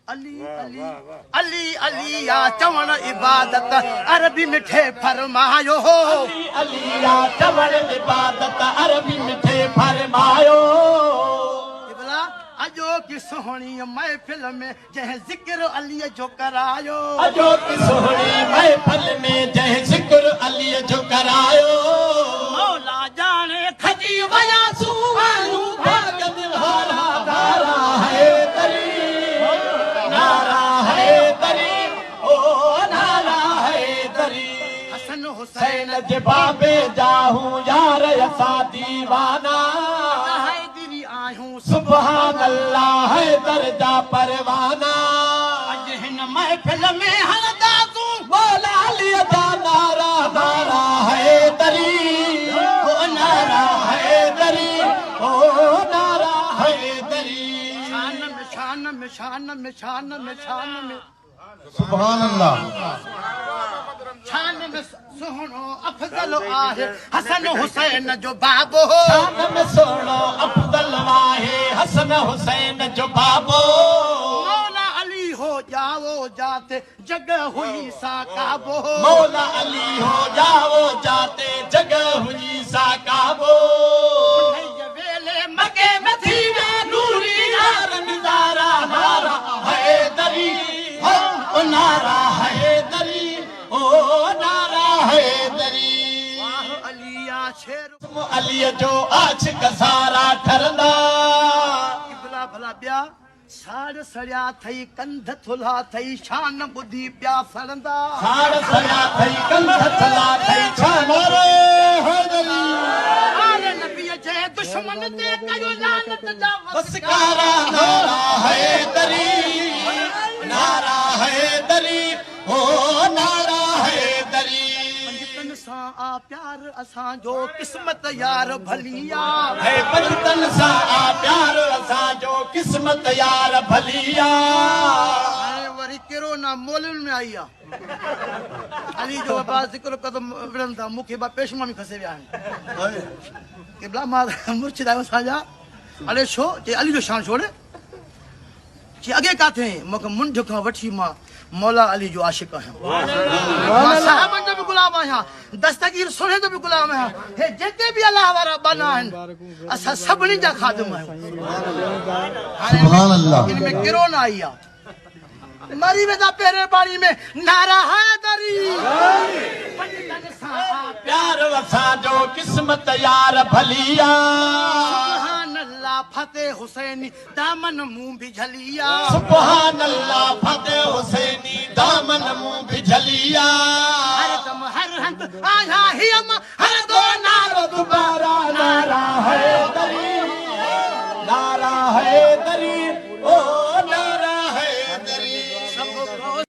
अली अली अली अली या चवण इबादत अरबी मिठे फरमायो अली अली या चवण इबादत अरबी मिठे फरमायो इबला अजो की सोहणी महफिल में जह जिक्र अली जो करायो अजो की सोहणी महफिल में जह जिक्र अली जो करायो मौला जाने खजी वया सुवानू भाग दिलहारा नारा है दरी नारा है दरी ओ नारा है दरी हसन हुसैन हुसैन जे बाबे जाहूं यार असा दीवाना हैदरी आयूं सुभान अल्लाह है दर्जा परवाना अज हिन महफिल में हलदा तू मौला अली दा नारा नारा है दरी ओ नारा है दरी ओ नारा है दरी शान में शान में शान में शान में शान में सुभान अल्लाह शान में सुहणो अफजल आहे हसन हुसैन जो बाबो शान में सोनो अफजल आहे हसन हुसैन जो बाबो मौला अली हो जाओ जाते जगह हुई सा काबो मौला अली हो जाओ जाते जगह हुई सा काबो ये वेले मके में थी वे नूरी यार नजारा नारा है दरी ओ नारा है दरी ओ नारा है दरी वाह अलिया शेर अली जो आज कसारा ठरंदा इबला भला ब्या साड़ सड़िया थई कंध थुला थई शान बुधी प्या सड़ंदा साड़ सया थई कंध थला थई छानरे है दरी आले नबी जे दुश्मन ते कयो लानत जा बसकारा नारा है दरी नारा है दरी ओ नारा है दरी पंजतन सा आ प्यार असां जो किस्मत यार भलिया है पंजतन सा आ प्यार असां जो किस्मत यार भलिया हाणे वरी केरो ना मोलन में आई आ अली जो बाबा जिक्र कदम विरंदा मुखे बा पेशमा में खसे विया आहिनि किबला मां मुर्शिद आयो साजा अले छो जे अली जो शान छोड़े जे अगे काथे मक मुंड खां वठी मां मौला अली जो आशिक आहियां मां साहबन जो भी गुलाम आहियां दस्तगीर सुने जो भी गुलाम आहियां हे जेके भी अल्लाह वारा बना आहिनि असां सभिनी जा खादिम आहियूं सुभान अल्लाह इनमें केरो ना आई आ मरी में दा पेरे पानी में नारा हैदरी पंजतन सा आ प्यार असां जो किस्मत यार भलिया सुभान अल्लाह फतेह हुसैनी दामन मुंह भी झलिया सुभान अल्लाह फतेह हुसैनी दामन मुंह भी झलिया हर दम हर हंत आया ही हम हर दो नारो दोबारा नारा है दरी नारा है दरी